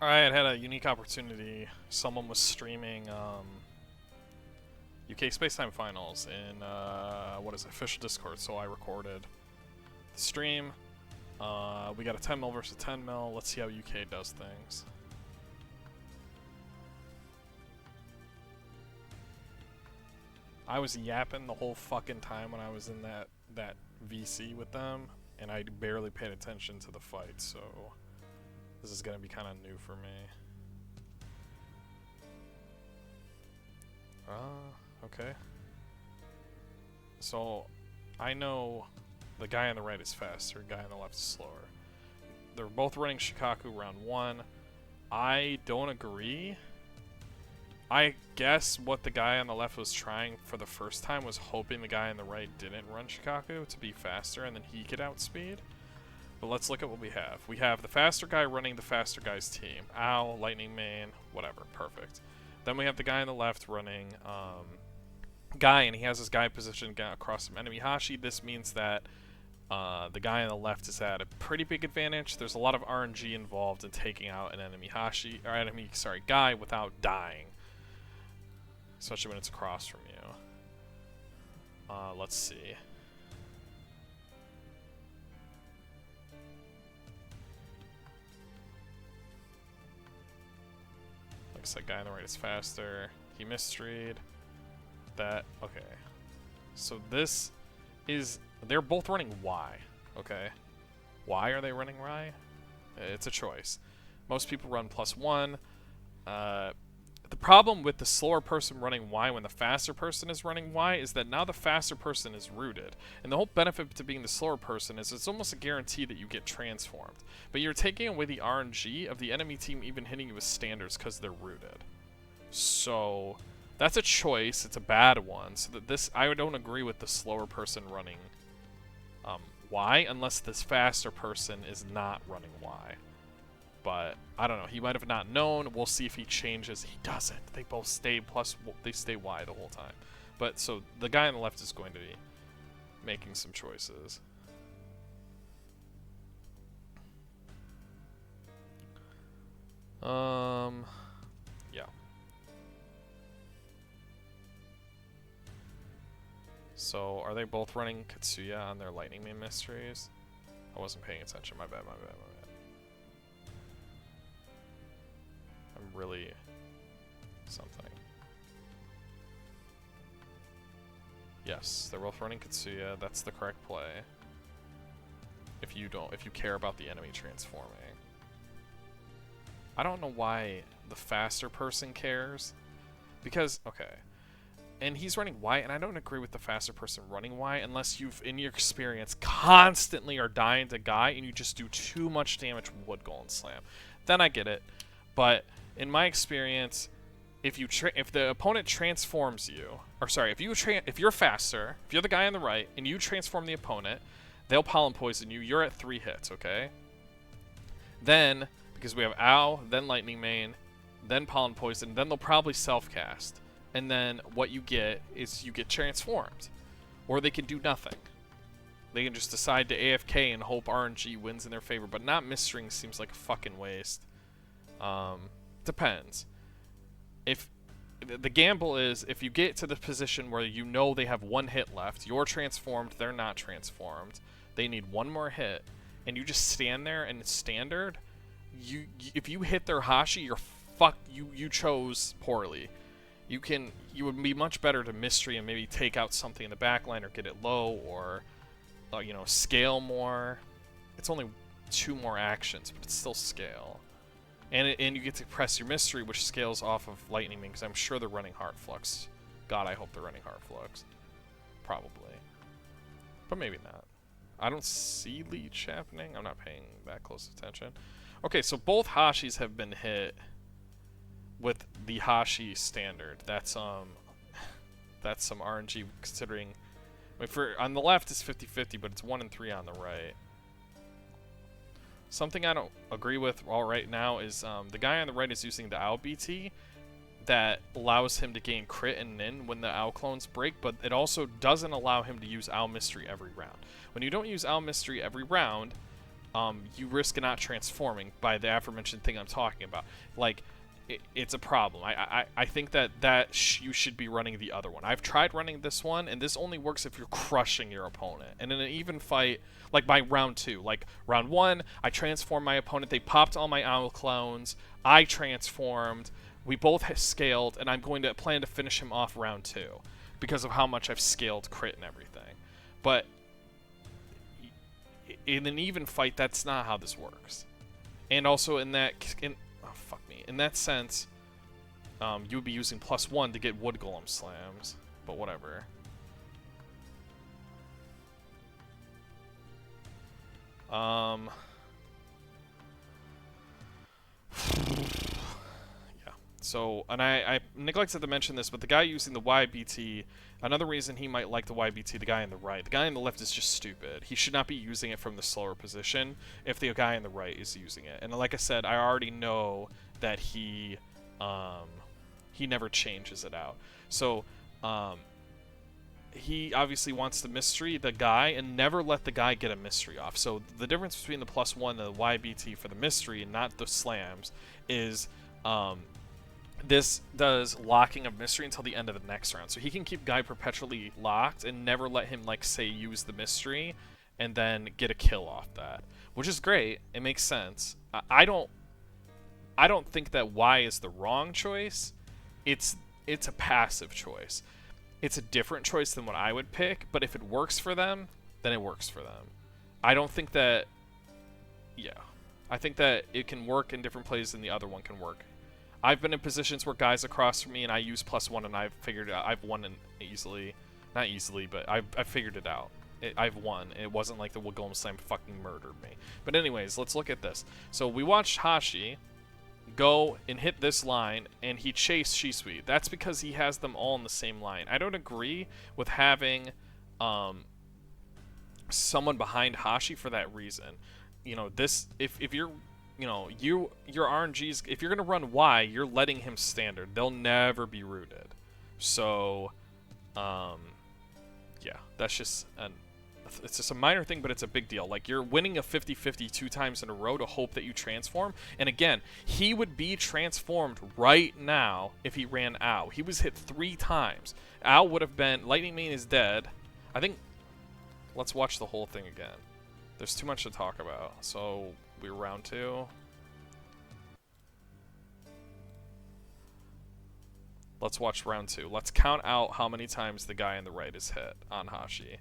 Alright, I had a unique opportunity. Someone was streaming UK Spacetime Finals in, what is it, official Discord, so I recorded the stream. We got a 10 mil versus 10 mil. Let's see how UK does things. I was yapping the whole fucking time when I was in that VC with them, and I barely paid attention to the fight, so this is gonna be kind of new for me. Okay. So, I know the guy on the right is faster, the guy on the left is slower. They're both running Shikaku round 1. I don't agree. I guess what the guy on the left was trying for the first time was hoping the guy on the right didn't run Shikaku to be faster and then he could outspeed. But let's look at what we have. We have the faster guy running the faster guy's team. Ow, Lightning Main, whatever, perfect. Then we have the guy on the left running Guy, and he has his guy positioned across some enemy Hashi. This means that the guy on the left is at a pretty big advantage. There's a lot of RNG involved in taking out an enemy Hashi, or guy without dying. Especially when it's across from you. Let's see. Looks like guy on the right is faster. He misread. That, okay. So this is, they're both running Y, okay? Why are they running Y? It's a choice. Most people run +1. The problem with the slower person running Y when the faster person is running Y is that now the faster person is rooted. And the whole benefit to being the slower person is it's almost a guarantee that you get transformed. But you're taking away the RNG of the enemy team even hitting you with standards because they're rooted. So that's a choice. It's a bad one. So that this, I don't agree with the slower person running Y unless this faster person is not running Y. But I don't know. He might have not known. We'll see if he changes. He doesn't. They both stay they stay Y the whole time. But so the guy on the left is going to be making some choices. Yeah. So are they both running Katsuya on their Lightning Main mysteries? I wasn't paying attention. My bad. I'm really something. Yes, they're both running Katsuya. That's the correct play. If you care about the enemy transforming. I don't know why the faster person cares. Because, okay. And he's running Y, and I don't agree with the faster person running Y unless you've, in your experience, constantly are dying to Guy and you just do too much damage with Wood Golden Slam. Then I get it. But in my experience, if the opponent transforms you, or sorry, if you're faster, if you're the guy on the right and you transform the opponent, they'll pollen poison you. You're at 3 hits, okay? Then, because we have Ow, then Lightning Main, then pollen poison, then they'll probably self-cast. And then what you get is you get transformed. Or they can do nothing. They can just decide to AFK and hope RNG wins in their favor, but not misstring seems like a fucking waste. Depends. If the gamble is, if you get to the position where you know they have 1 hit left, you're transformed, they're not transformed, they need 1 more hit, and you just stand there and it's standard, if you hit their Hashi, you chose poorly. You would be much better to mystery and maybe take out something in the backline or get it low or, scale more. It's only 2 more actions, but it's still scale. And you get to press your mystery, which scales off of Lightning Main, because I'm sure they're running Heart Flux. God, I hope they're running Heart Flux. Probably. But maybe not. I don't see Leech happening. I'm not paying that close attention. Okay, so both Hashis have been hit with the Hashi standard. That's some RNG considering. On the left is 50-50, but it's 1 and 3 on the right. Something I don't agree with right now is the guy on the right is using the Owl BT that allows him to gain crit and nin when the Owl clones break, but it also doesn't allow him to use Owl Mystery every round. When you don't use Owl Mystery every round, you risk not transforming by the aforementioned thing I'm talking about. Like, it's a problem. I think that you should be running the other one. I've tried running this one, and this only works if you're crushing your opponent. And in an even fight, like by round 2, like round 1, I transformed my opponent. They popped all my owl clones. I transformed. We both scaled, and I'm going to plan to finish him off round 2 because of how much I've scaled crit and everything. But in an even fight, that's not how this works. And also in that sense, you would be using +1 to get wood golem slams, but whatever. Yeah. So, and I neglected to mention this, but the guy using the YBT, another reason he might like the YBT, the guy on the right. The guy on the left is just stupid. He should not be using it from the slower position if the guy on the right is using it. And like I said, I already know that he never changes it out. So, he obviously wants to mystery the guy and never let the guy get a mystery off. So the difference between the +1 and the YBT for the mystery and not the slams is this does locking of mystery until the end of the next round. So he can keep guy perpetually locked and never let him, like, say, use the mystery and then get a kill off that, which is great. It makes sense. I don't think that Y is the wrong choice. It's a passive choice. It's a different choice than what I would pick, but if it works for them, then it works for them. I don't think that... Yeah. I think that it can work in different places than the other one can work. I've been in positions where guys across from me and I use +1 and I've figured it out. I've won easily. Not easily, but I've figured it out. I've won. It wasn't like the wood golem slam fucking murdered me. But anyways, let's look at this. So we watched Hashi go and hit this line, and he chased Shisui. That's because he has them all in the same line. I don't agree with having someone behind Hashi for that reason. You know, this if you're, you know, your RNGs, if you're gonna run Y, you're letting him standard. They'll never be rooted. So, yeah, that's just it's just a minor thing, but it's a big deal. Like, you're winning a 50-50 2 times in a row to hope that you transform. And again, he would be transformed right now if he ran Ow. He was hit 3 times. Ow would have been... Lightning Mane is dead. I think... Let's watch the whole thing again. There's too much to talk about. So, we're round 2. Let's watch round 2. Let's count out how many times the guy on the right is hit on Hashi.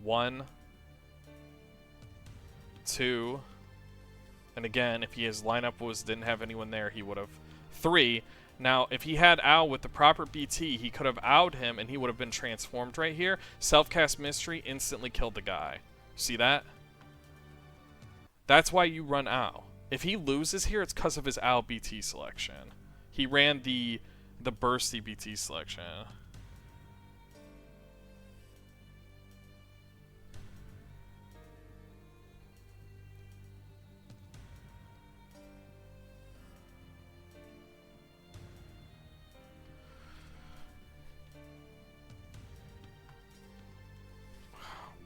One, 2, and again, if his lineup didn't have anyone there, he would have 3. Now, if he had Ow with the proper BT, he could have Ow'd him, and he would have been transformed right here. Self-cast Mystery instantly killed the guy. See that? That's why you run Ow. If he loses here, it's because of his Ow BT selection. He ran the bursty BT selection.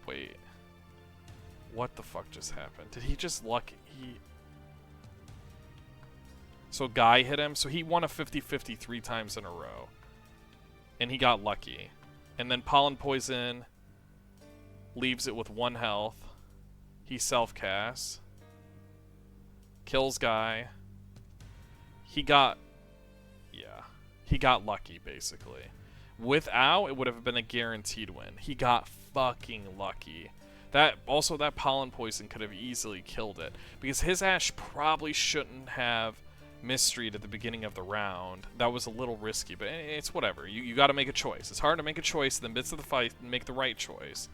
Wait. What the fuck just happened? Did he just luck... So Guy hit him. So he won a 50-50 3 times in a row. And he got lucky. And then Pollen Poison leaves it with 1 health. He self-casts. Kills Guy. He got... Yeah. He got lucky, basically. With Ow, it would have been a guaranteed win. He got fucking lucky. That Pollen Poison could have easily killed it, because his Ash probably shouldn't have Mystery'd at the beginning of the round. That was a little risky, but it's whatever. You got to make a choice. It's hard to make a choice in the midst of the fight and make the right choice.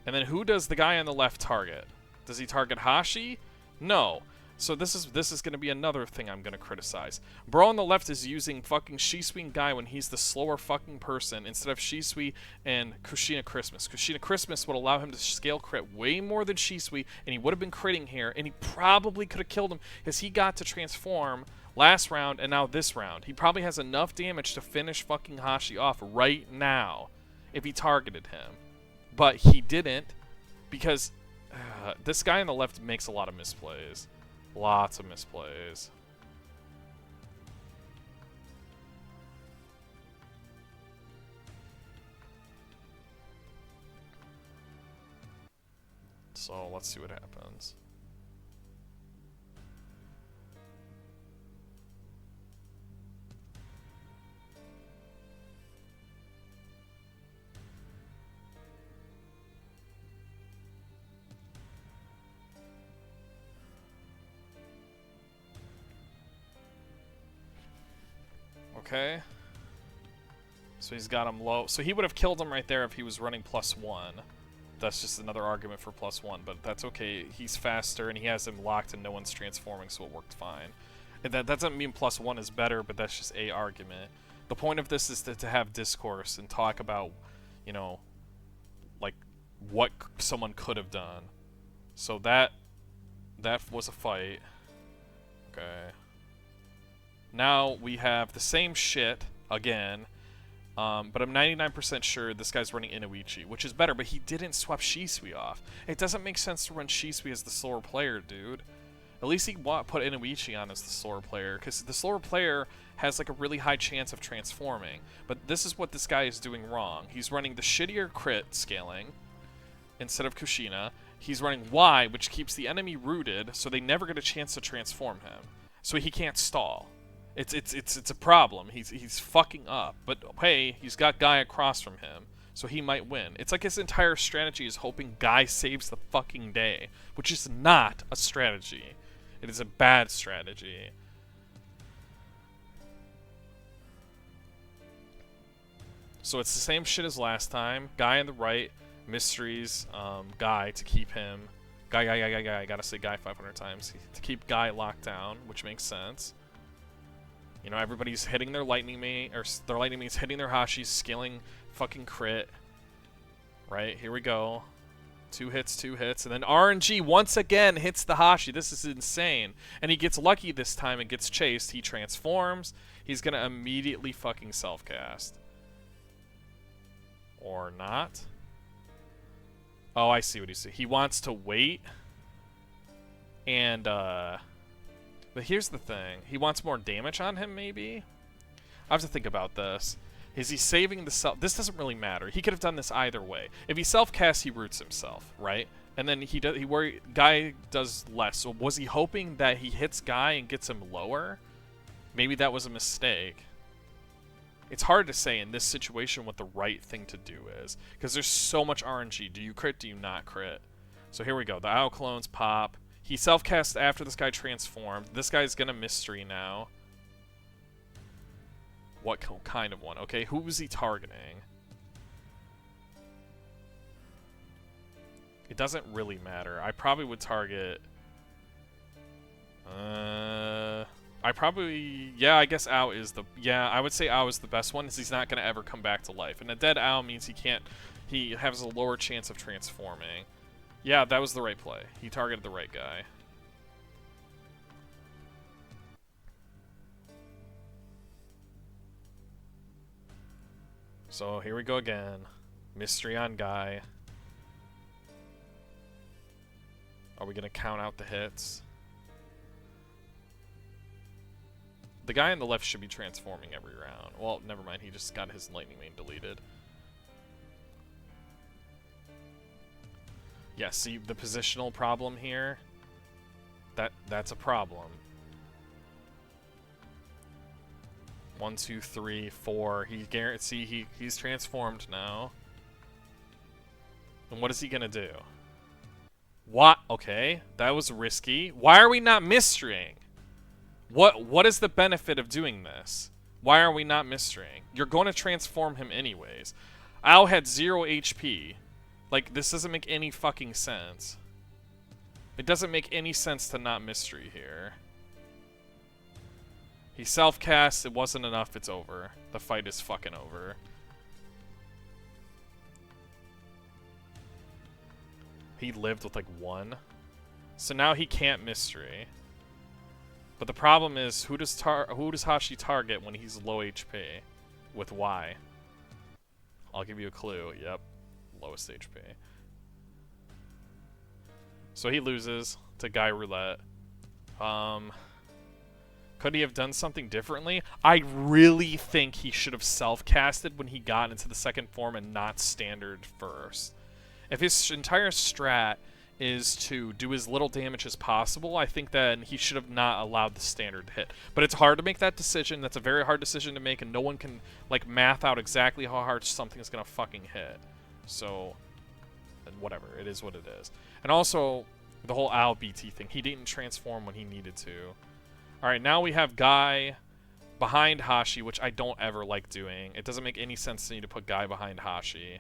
And then who does the guy on the left target? Does he target Hashi? No. So this is gonna be another thing I'm gonna criticize. Bro on the left is using fucking Shisui and Guy when he's the slower fucking person instead of Shisui and Kushina Christmas. Kushina Christmas would allow him to scale crit way more than Shisui, and he would have been critting here, and he probably could have killed him because he got to transform last round and now this round. He probably has enough damage to finish fucking Hashi off right now if he targeted him. But he didn't because this guy on the left makes a lot of misplays. Lots of misplays. So let's see what happens. Okay. So he's got him low. So he would have killed him right there if he was running +1. That's just another argument for +1, but that's okay. He's faster and he has him locked and no one's transforming, so it worked fine. And that doesn't mean +1 is better, but that's just a argument. The point of this is to have discourse and talk about, you know, like what someone could have done. So that was a fight. Okay. Now we have the same shit again, but I'm 99% sure this guy's running Inoichi, which is better, but he didn't swap Shisui off. It doesn't make sense to run Shisui as the slower player, dude. At least he put Inoichi on as the slower player, because the slower player has like a really high chance of transforming. But this is what this guy is doing wrong. He's running the shittier crit scaling instead of Kushina. He's running Y, which keeps the enemy rooted, so they never get a chance to transform him. So he can't stall. It's a problem. He's fucking up. But hey, he's got Guy across from him, so he might win. It's like his entire strategy is hoping Guy saves the fucking day, which is not a strategy. It is a bad strategy. So it's the same shit as last time. Guy on the right, mysteries, Guy to keep him. Guy. I gotta say Guy 500 times. To keep Guy locked down, which makes sense. You know, everybody's hitting their lightning mate, or their lightning mate's hitting their Hashis, scaling fucking crit. Right, here we go. 2 hits, and then RNG once again hits the Hashi. This is insane. And he gets lucky this time and gets chased. He transforms. He's gonna immediately fucking self-cast. Or not. Oh, I see what he's saying. He wants to wait. And, but here's the thing. He wants more damage on him, maybe? I have to think about this. Is he saving the self? This doesn't really matter. He could have done this either way. If he self-casts, he roots himself, right? And then Guy does less. So was he hoping that he hits Guy and gets him lower? Maybe that was a mistake. It's hard to say in this situation what the right thing to do is, because there's so much RNG. Do you crit? Do you not crit? So here we go. The Owl clones pop. He self-cast after this guy transformed. This guy's gonna mystery now. What kind of one? Okay, who was he targeting? It doesn't really matter. I probably would target... I probably... Yeah, I guess Ao is the... Yeah, I would say Ao is the best one, because he's not going to ever come back to life. And a dead Ao means he can't... He has a lower chance of transforming. Yeah, that was the right play. He targeted the right guy. So here we go again. Mystery on Guy. Are we going to count out the hits? The guy on the left should be transforming every round. Well, never mind. He just got his lightning main deleted. Yeah, see the positional problem here? That's a problem. 1, 2, 3, 4. He's transformed now. And what is he gonna do? What? Okay, that was risky. Why are we not mysterying? What is the benefit of doing this? Why are we not mysterying? You're going to transform him anyways. Ao had 0 HP. Like, this doesn't make any fucking sense. It doesn't make any sense to not mystery here. He self-casts, it wasn't enough, it's over. The fight is fucking over. He lived with like 1. So now he can't mystery. But the problem is, who does Hashi target when he's low HP? With Y. I'll give you a clue. Yep. Lowest HP. So he loses to Guy Roulette. Could he have done something differently? I really think he should have self-casted when he got into the second form and not standard first. If his entire strat is to do as little damage as possible, I think then he should have not allowed the standard to hit. But it's hard to make that decision. That's a very hard decision to make, and no one can like math out exactly how hard something is gonna fucking hit. So, and whatever, it is what it is. And also, the whole Al BT thing, he didn't transform when he needed to. Alright, now we have Guy behind Hashi, which I don't ever like doing. It doesn't make any sense to me to put Guy behind Hashi.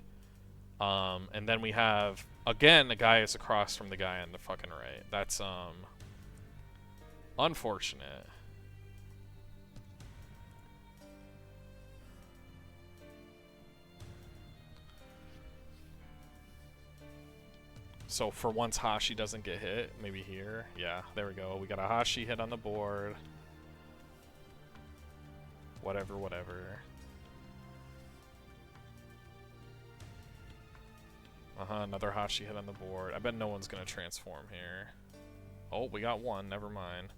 And then we have, again, the guy is across from the guy on the fucking right. That's, unfortunate. So for once Hashi doesn't get hit, maybe here. Yeah, there we go. We got a Hashi hit on the board. Whatever, whatever. Another Hashi hit on the board. I bet no one's gonna transform here. Oh, we got one. Never mind.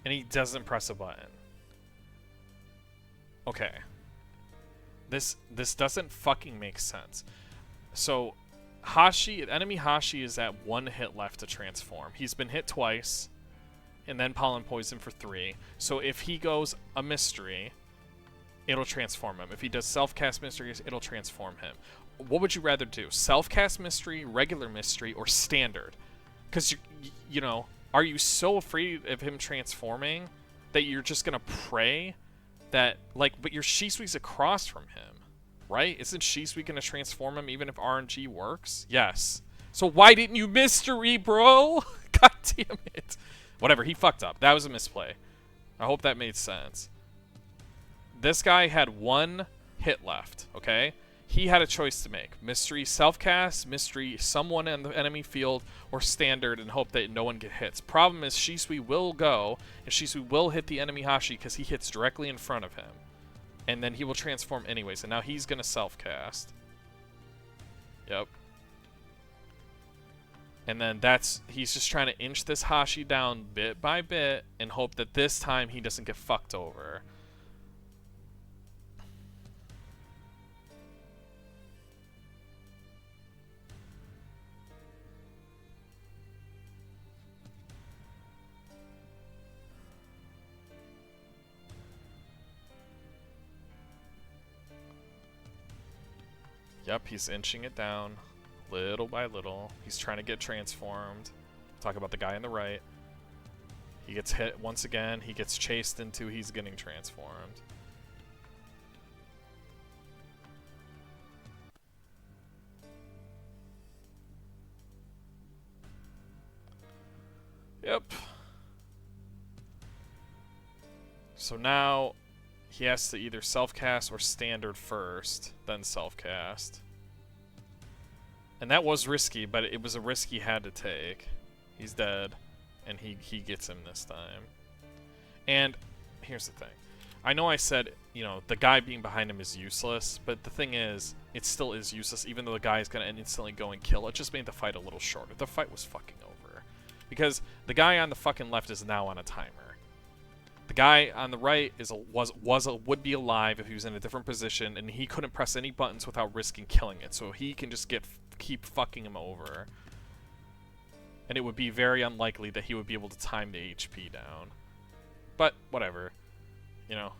And he doesn't press a button. Okay. This doesn't fucking make sense. So, enemy Hashi is at 1 hit left to transform. He's been hit twice, and then Pollen Poison for 3. So if he goes a mystery, it'll transform him. If he does self-cast mysteries, it'll transform him. What would you rather do? Self-cast mystery, regular mystery, or standard? Because, you know, are you so afraid of him transforming that you're just going to pray that, like, but your Shisui's across from him, right? Isn't Shisui going to transform him even if RNG works? Yes. So why didn't you mystery, bro? God damn it. Whatever, he fucked up. That was a misplay. I hope that made sense. This guy had 1 hit left, okay? He had a choice to make. Mystery self-cast, mystery someone in the enemy field, or standard and hope that no one get hits. Problem is Shisui will go, and Shisui will hit the enemy Hashi because he hits directly in front of him. And then he will transform anyways, and now he's going to self-cast. Yep. And then he's just trying to inch this Hashi down bit by bit and hope that this time he doesn't get fucked over. Yep, he's inching it down, little by little. He's trying to get transformed. Talk about the guy on the right. He gets hit once again. He gets chased into he's getting transformed. Yep. So now he has to either self-cast or standard first, then self-cast. And that was risky, but it was a risk he had to take. He's dead, and he gets him this time. And here's the thing. I know I said, you know, the guy being behind him is useless, but the thing is, it still is useless, even though the guy is going to instantly go and kill. It just made the fight a little shorter. The fight was fucking over. Because the guy on the fucking left is now on a timer. The guy on the right would be alive if he was in a different position, and he couldn't press any buttons without risking killing it. So he can just keep fucking him over, and it would be very unlikely that he would be able to time the HP down. But whatever, you know.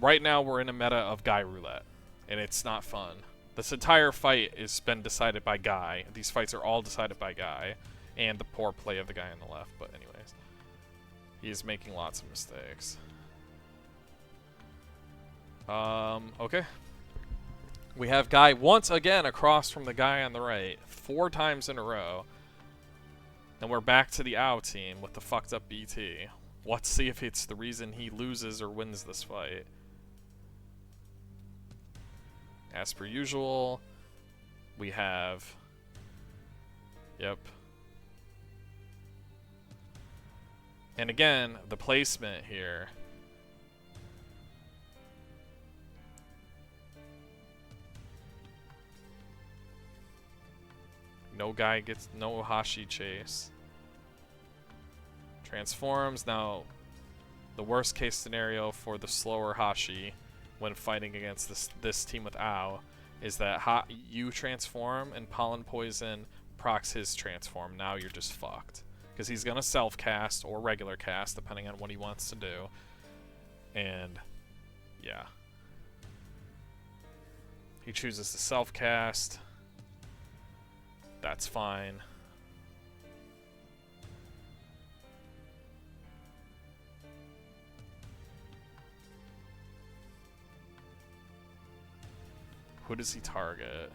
Right now we're in a meta of Guy Roulette, and it's not fun. This entire fight has been decided by Guy. These fights are all decided by Guy, and the poor play of the guy on the left. But anyways. He's making lots of mistakes. Okay. We have guy once again across from the guy on the right, 4 times in a row. And we're back to the OW team with the fucked up BT. Let's see if it's the reason he loses or wins this fight. As per usual, we have... Yep. And again, the placement here. No guy gets, no Hashi chase. Transforms. Now, the worst case scenario for the slower Hashi when fighting against this team with Ow is that you transform and Pollen Poison procs his transform. Now you're just fucked. Because he's going to self-cast or regular cast, depending on what he wants to do. And, yeah. He chooses to self-cast. That's fine. Who does he target?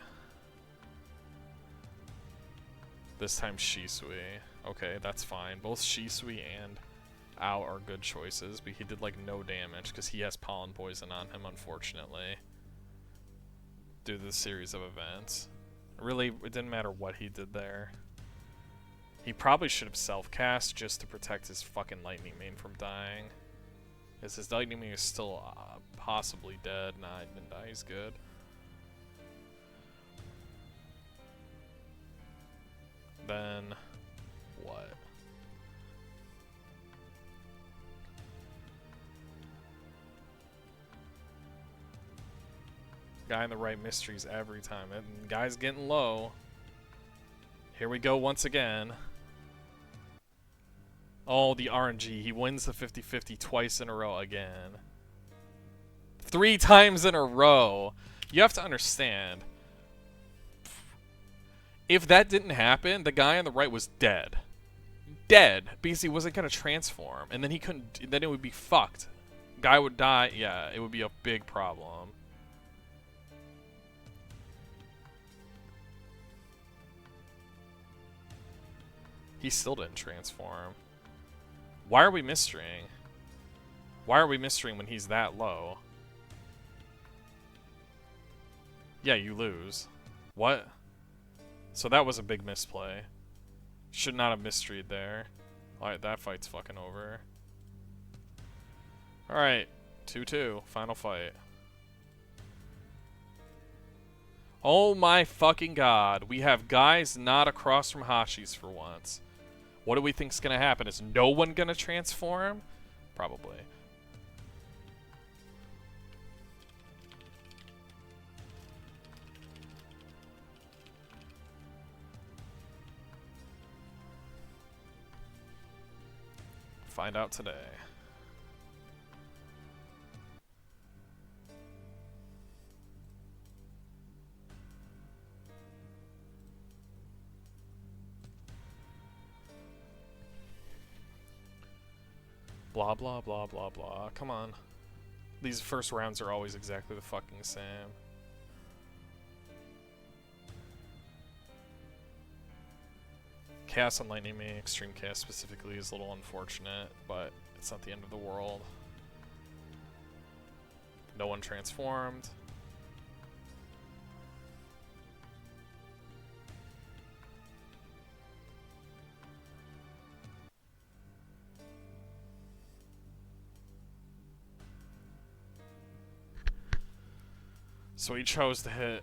This time Shisui. Okay, that's fine. Both Shisui and Ao are good choices, but he did like no damage because he has Pollen Poison on him, unfortunately. Due to the series of events. Really, it didn't matter what he did there. He probably should have self-cast just to protect his fucking Lightning Main from dying. Because his Lightning Main is still possibly dead. Nah, he didn't die. He's good. Then, what? Guy in the right mysteries every time. And guy's getting low. Here we go once again. Oh, the RNG. He wins the 50-50 twice in a row again. 3 times in a row. You have to understand. If that didn't happen, the guy on the right was dead. Dead. Because he wasn't going to transform. And then he couldn't... Then it would be fucked. Guy would die. Yeah, it would be a big problem. He still didn't transform. Why are we mistering? Why are we mistering when he's that low? Yeah, you lose. What? So that was a big misplay. Should not have mistreed there. Alright, that fight's fucking over. Alright, 2-2. Final fight. Oh my fucking god. We have guys not across from Hashi's for once. What do we think's gonna happen? Is no one gonna transform? Probably. Find out today. Blah, blah, blah, blah, blah. Come on. These first rounds are always exactly the fucking same. Chaos on Lightning Me, Extreme Chaos specifically, is a little unfortunate, but it's not the end of the world. No one transformed. So he chose to hit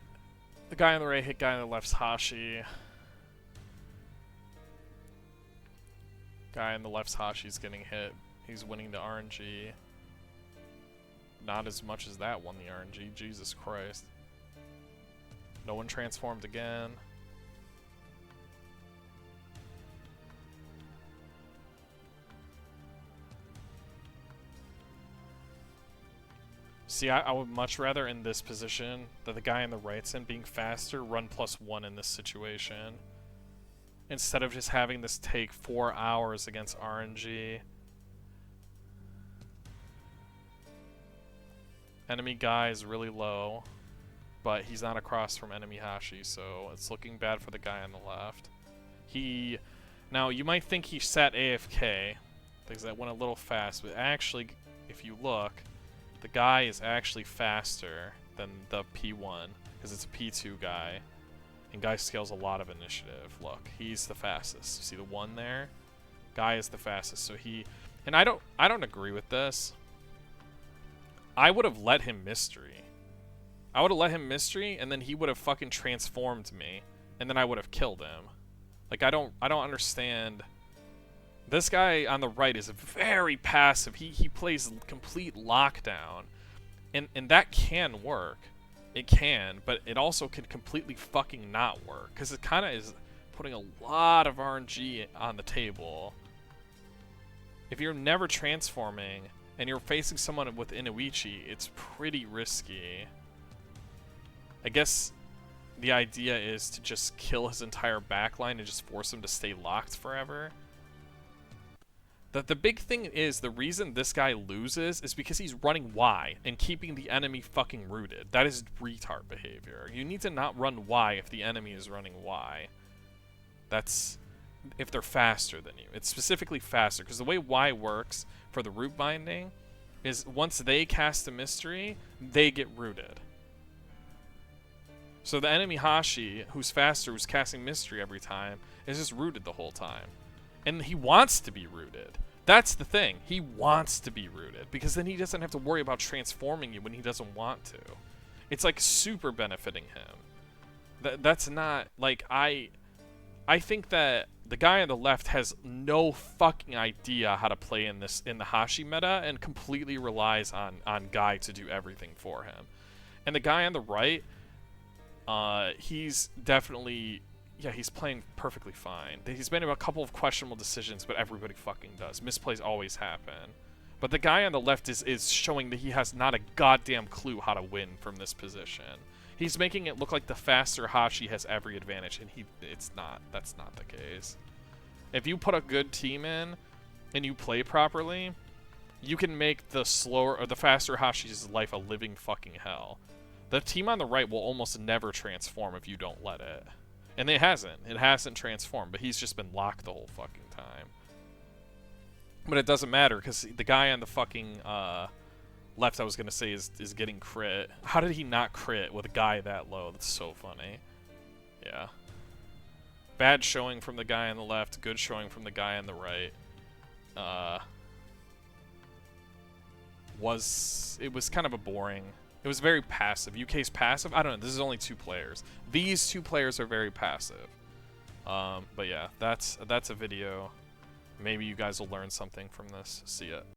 the guy on the right, hit guy on the left's Hashi. Guy on the left's Hashi's getting hit. He's winning the RNG. Not as much as that won the RNG. Jesus Christ. No one transformed again. See, I would much rather in this position that the guy on the right's in being faster run +1 in this situation. Instead of just having this take 4 hours against RNG. Enemy guy is really low. but he's not across from enemy Hashi, so it's looking bad for the guy on the left. Now, you might think he sat AFK, because that went a little fast, but actually, if you look, the guy is actually faster than the P1, because it's a P2 guy, and guy scales a lot of initiative. Look, he's the fastest. You see the 1 there? Guy is the fastest, so and I don't agree with this. I would have let him mystery. I would have let him mystery, and then he would have fucking transformed me, and then I would have killed him. Like, I don't understand. This guy on the right is very passive. He plays complete lockdown, and that can work. It can, but it also can completely fucking not work, because it kind of is putting a lot of RNG on the table. If you're never transforming, and you're facing someone with Inuichi, it's pretty risky. I guess the idea is to just kill his entire backline and just force him to stay locked forever. The big thing is, the reason this guy loses is because he's running Y and keeping the enemy fucking rooted. That is retard behavior. You need to not run Y if the enemy is running Y. That's if they're faster than you. It's specifically faster, because the way Y works for the root binding is once they cast a mystery, they get rooted. So the enemy Hashi, who's faster, who's casting mystery every time, is just rooted the whole time. And he wants to be rooted. That's the thing. He wants to be rooted, because then he doesn't have to worry about transforming you when he doesn't want to. It's like super benefiting him. That's not like I think that the guy on the left has no fucking idea how to play in the Hashi meta, and completely relies on Guy to do everything for him. And the guy on the right, he's definitely, yeah, he's playing perfectly fine. He's made a couple of questionable decisions, but everybody fucking does. Misplays always happen. But the guy on the left is showing that he has not a goddamn clue how to win from this position. He's making it look like the faster Hashi has every advantage, and it's not. That's not the case. If you put a good team in, and you play properly, you can make the slower or the faster Hashi's life a living fucking hell. The team on the right will almost never transform if you don't let it. And it hasn't. It hasn't transformed, but he's just been locked the whole fucking time. But it doesn't matter, because the guy on the fucking left, I was going to say, is getting crit. How did he not crit with a guy that low? That's so funny. Yeah. Bad showing from the guy on the left, good showing from the guy on the right. It was kind of a boring... It was very passive. UK's passive? I don't know. This is only 2 players. These 2 players are very passive. But yeah, that's a video. Maybe you guys will learn something from this. See ya.